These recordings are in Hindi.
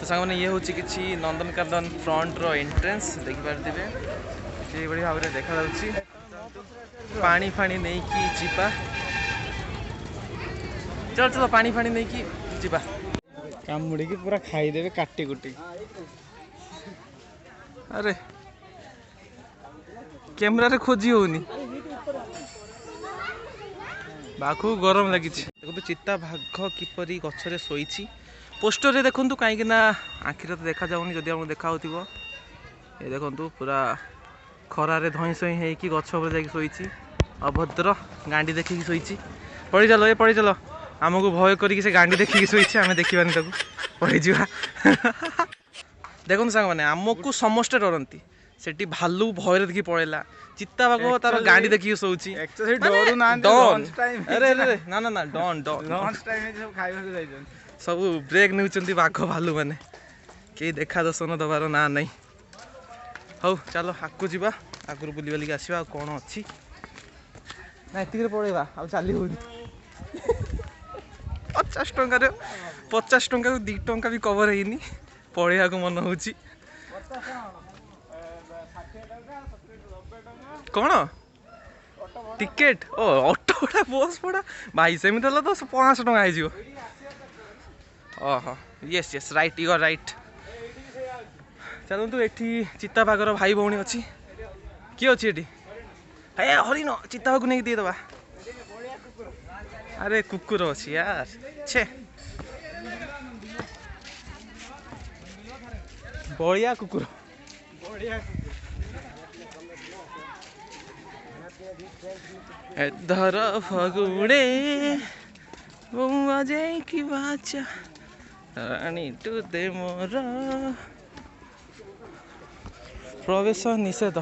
सांग मैंने ये हूँ कि नंदनकानन फ्रंट रो एंट्रेंस देखिपारे ये भाव में देखा पानी फाणी नहीं कि जीवा चल चलो पानी फाणी नहीं कि जीवा कामुड़ी की पूरा खाईदेवे काटी कुटी अरे कैमरा रे खोजी होनी बाघ गरम लगी देखो चिता बाघ किपरि गछरे शोइछि पोस्टर रे देखंतु कहीं ना आखिर तो देखा जाउनी जदि हमको देखा होतिबो ये देखंतु पूरा खरा रे धई सई हे कि गछ ऊपर जाके शोइछि अभद्र गांडी देखि शोइछि पड़ी चलो आमको भय करिक से गांडी देखिकी शोइछि आमे देखिबानी ताकू पड़ी जिवा देखो सांग मैंने आमको समस्ते डरती सेठी भालू भय देखी पड़ेला चित्ता बाघ तार गांडी देखिए शोची अरे ना ना ना डन सब ब्रेक नौकरी बाघ भालू मैंने कई देखा दर्शन दबार ना नहीं हौ चलो आगू जावा आगु बुली बालिक आसवा कौन अच्छी ना एतिक पड़ेगा आ चली हो 50 टंकार 50 टंका 2 टंका भी कवर है पढ़िया को मन हो कौन टिकेट ओ ऑटो भड़ा बस भड़ा भाई सेमती तो 500 टंका हो oh yes yes right you are right चलतु एठी चित्ता बाघर भाई भौणी अच्छी किए अच्छी एठी हे हरिण चित्ता बाघ नहीं देदबा अरे कुकुर अच्छी यार छे बढ़िया कुकुर धर फगुड़े बउआ जाए कि बाचा रानी टू दे मोर प्रवेश निषेध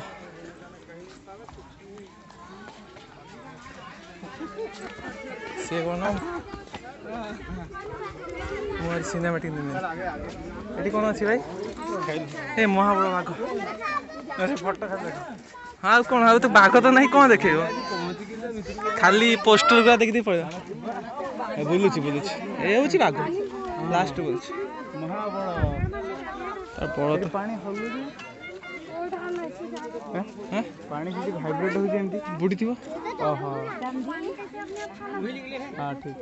से कौन मोर सिनेमाटिक ये कौन अच्छी भाई ए महाबल बाघ फोटो हाँ कौन हाँ तो बाघ तो नहीं कौन देखे खाली पोस्टर गुरा देखी पड़े बुलुची ये हूँ बाघ लास्ट बोलुची बड़ तो पानी पानी किसी भाइब्रेट हो जेंती बुड़ी थी ओहो हाँ ठीक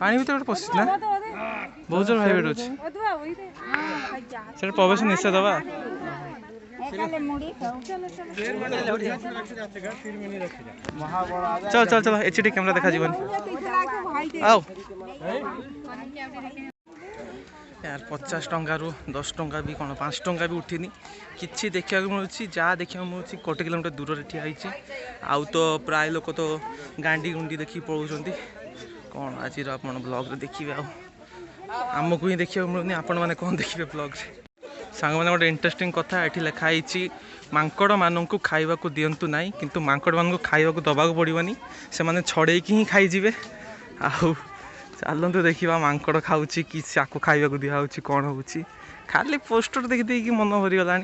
पानी भीतर गोटे पशि ना बहुत जोर भाइब्रेट अच्छे प्रवेश निषेध दबा चल चल चल एचडी कैमरा देखा जीवन आओ यार 50 टंका 10 टंका भी कौन 5 टंका भी उठीनी किसी देखा मिलूँ जहाँ देखा मिलूँ 1 किलोमीटर दूर ठिया आउ तो प्राय लोक तो गांडी गुंडी देखी पलाउंट कौन आज ब्लॉग देखिए आमको ही देखा मिलूनी आपण मैंने कौन देखिए ब्लॉग सांग मैंने गोटे इंटरेस्टिंग कथा ये लिखाई मांकड़ मानू खावा दिंतु ना किंतु मांकड़ मान खावा दबा पड़ोनी से छड़े ही खाईजे आउ चलतु देखा मांकड़ खाऊँ कि खावा दिखाऊँ कौन हो खाली पोस्टर देखी मन भरीगला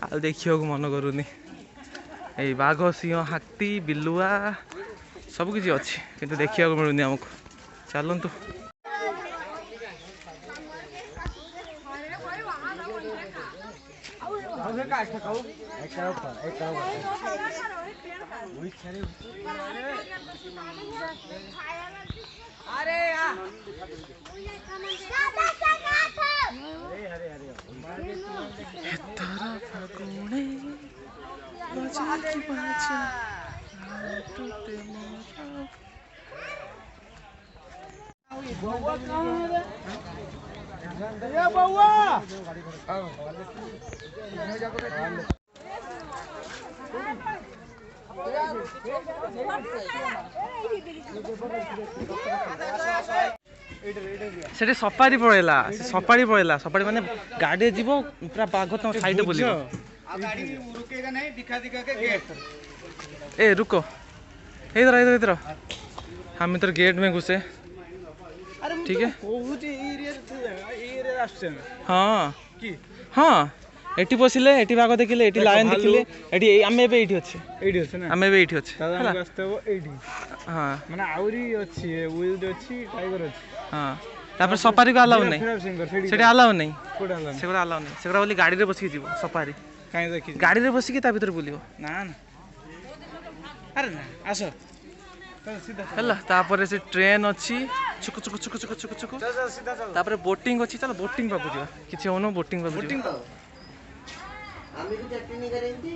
आ देखा मन करूनी ये बाघ सिंह हाथी बिलुआ सब किसी अच्छी किंतु देखा मिलूनी आमको चलतु से सफारी पड़ेला सफारी पड़ेला सफारी माने गाड़ी जीव पूरा बाघ तुम साइड बुल ए रुको इधर इधर इधर हम इधर गेट में घुसे ठीक है हाँ हाँ एठी बसिले एठी बाघ देखिले एठी लायन देखिले एठी आमे एबे एठी अछि एठी अछि ना आमे एबे एठी अछि दादा हम वास्तव एठी हां माने आउरी अछि विल्ड अछि टाइगर अछि हां तापर सफारी को अलाउ नै सेठी अलाउ नै कोड अलाउ सेगुडा अलाउ नै सेगुडा बोली गाड़ी रे बसी जीवो सफारी काई देखि गाड़ी रे बसी के ता भीतर बुलियो ना ना अरे ना आसो चल सीधा हला तापर से ट्रेन अछि छुक छुक छुक छुक छुक छुक चल चल सीधा चल तापर बोटिंग अछि चल बोटिंग पाकु जिवा किछि होनो बोटिंग पाकु बोटिंग जिवा आम्ही बी चटणी नाही करायची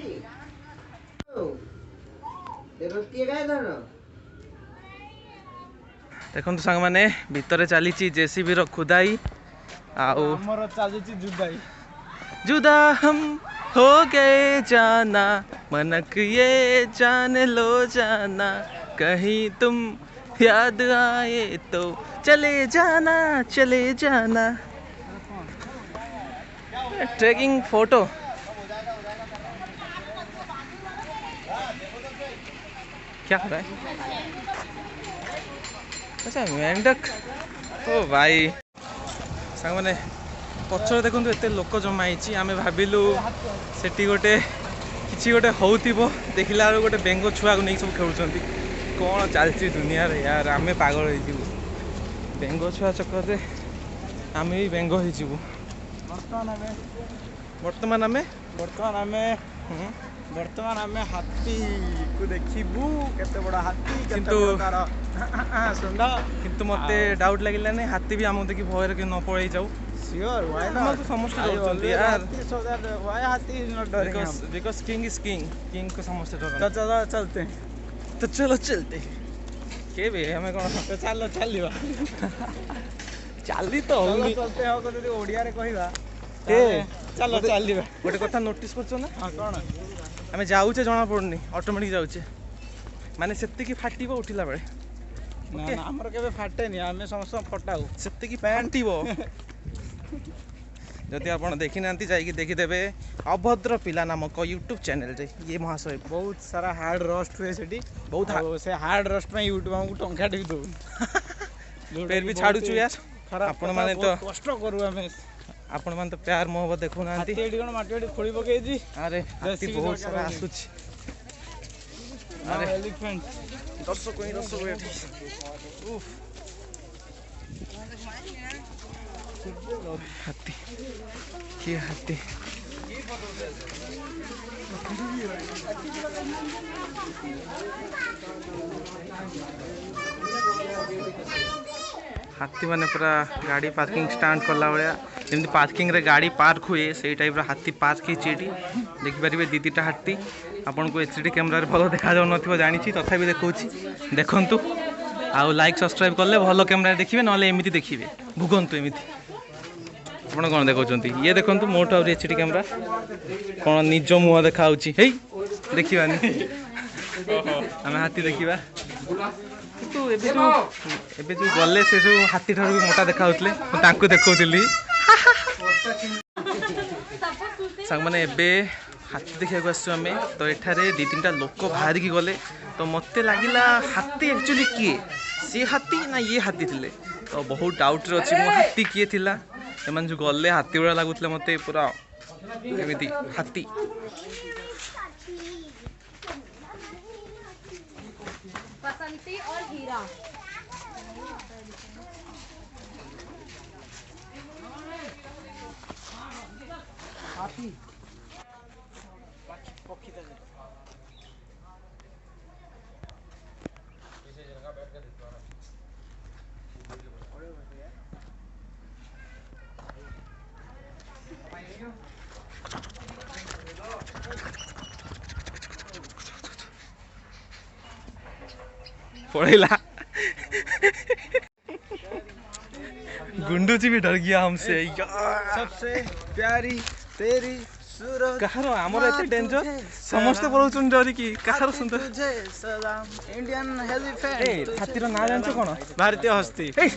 ते रोटी काय धरण देखंतु संग माने भीतर चली जेसीबी रो खुदाई आउ हमर चालू ची जुदाई जुदा हम हो गए जाना मनक ये जान लो जाना कहीं तुम याद आए तो चले जाना ट्रेकिंग फोटो क्या हो रहा है अच्छा मेंढक ओ भाई सांग माने पछर देखंतु एते लोक जमा ହେଇଛି ଆମେ ଭାବିଲୁ ସେଠି ଗୋଟେ କିଛି ଗୋଟେ ହଉଥିବ ଦେଖିଲା ବେଳକୁ ଗୋଟେ ବେଙ୍ଗ ଛୁଆକୁ ନେଇ ସବୁ ଖେଳୁଛନ୍ତି କ'ଣ ଚାଲିଛି ଦୁନିଆରେ यार ଆମେ ପାଗଳ ହେଇଯିବୁ ବେଙ୍ଗ ଛୁଆ ଚକ୍କରରେ ଆମେ ବି ବେଙ୍ଗ ହେଇଯିବୁ ବର୍ତ୍ତମାନ ଆମେ ହାତୀ କୁ ଦେଖିବୁ କେତେ ବଡ ହାତୀ କିନ୍ତୁ ସୁଣ୍ଡ କିନ୍ତୁ ମତେ ଡାଉଟ୍ ଲାଗିଲାନି ହାତୀ ବି ଆମକୁ ଦେଖି ଭୟରେ କି ନ ପଳେଇ ଯାଉ Sure, why हम not? तो समझते I डरते always यार happy so that why happy is not doing because king is king को समझते तो डरते चलो चलते हैं तो चलो चलते के बे हमें कौन तो चलो चलिवा चाली तो चलो होनी चलते हो को जदी ओडिया रे कहिबा ए चलो चलिवा गोटे कथा नोटिस करछो ना हां कोन हमें जाउचे जना पड़नी ऑटोमेटिक जाउचे माने सेत्ती की फाटीबो उठिला बेले ना ना हमर केबे फाटे नहीं हमें समस्त फटाऊ सेत्ती की फाटीबो जदि आप देखी ना जाइए देखीदे अभद्र पिला नामक यूट्यूब चैनल रे ये महाशय बहुत सारा हार्ड रस्ट हुए सेठी बहुत से हार्ड रस्ट में यूट्यूब हमको टंका टी दो फिर भी छाड़ू यार आपण माने तो कष्ट करू हमें आपण माने तो प्यार मोहब्बत देखु ना हाथी एडी कोन माटी एडी खोली पके जी अरे हाथी बहुत सारा आसुच अरे एलिफेंट दर्शक एठी उफ हाथी के हाथी हाथी माने पूरा गाड़ी पार्किंग स्टांड कला भाया जमी पार्किंग रे गाड़ी पार्क हुए से टाइप हाथी पार्क होती देखिपारे दी दुटा हाथी आपन को एचडी कैमरा रे भलो देखा जाउ नथिबो जानिछि तथापि देखौछि देखंतु आउ लाइक सब्सक्राइब करले भलो कैमरा देखिबे नले एमिति देखिबे भुगंतु एमिति आपण कोन देखौछंती ये देखंतु मोट और एचडी कैमरा कोन निज मुह देखाउछि हेई देखिबानी हमें हाथी देखिबा किंतु एबे जो गले से जो हाथी ठार भी मोटा देखा तांको देखौଥିଲି संग माने एबे हाथी देखा आसु आम तो एठारे दी तीन लोक बाहर की गले तो मत लगिला हाथी एक्चुअली किए सी हाथी ना ये हाथी थिले तो बहुत डाउट रे अछि मो हाथी किए थिला एमान जो गले हाथी बड़ा लागुतले मते पूरा एमिति हाथी बसंती और हीरा हाथी पड़ेला गुंडू जी भी डर गया हमसे सबसे प्यारी तेरी सूरत कहारो हमर एते डेंजर समस्त पळौचन डरी की कहारो सुंदर तुझे सलाम इंडियन एलिफेंट ए हाथीर ना जानछ कोन भारतीय हस्ती ए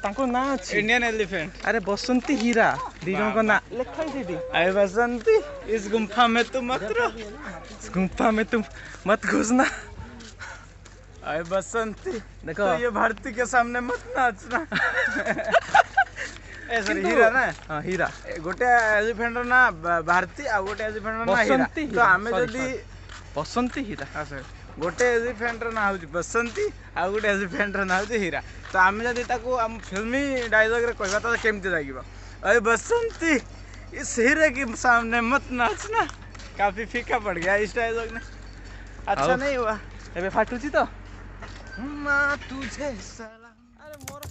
तांको ना अछि इंडियन एलिफेंट अरे बसंती हीरा दी जन को ना लिखाई दीदी आए बसंती इस गुम्फा में तुम मत रहो गुम्फा में तुम मत घुसना आए बसंती देखो तो ये भारती के सामने मत नाचना ए सॉरी କିନ୍ତୁ- हीरा ना ହଁ ହୀରା गोटे एलिफेंट ना भारती आ गोटे एलिफेंट ना हीरा बसंती तो हीरा, आमे sorry, जदी ବସନ୍ତି ହୀରା हाँ सर गोटे एलिफेंट ना होची बसंती आ गोटे एलिफेंट ना होची हीरा तो आमे जदी ताको हम फिल्मी डायलॉग रे कहबा तो केमती लागिबो अरे बसंती इस हीरे के सामने मत नाचना काफी फीका पड़ गया इस डायलॉग ने अच्छा आओ। नहीं हुआ ଏବେ ଫାଟୁଛି ତ माँ तुझे सलाम अरे मोर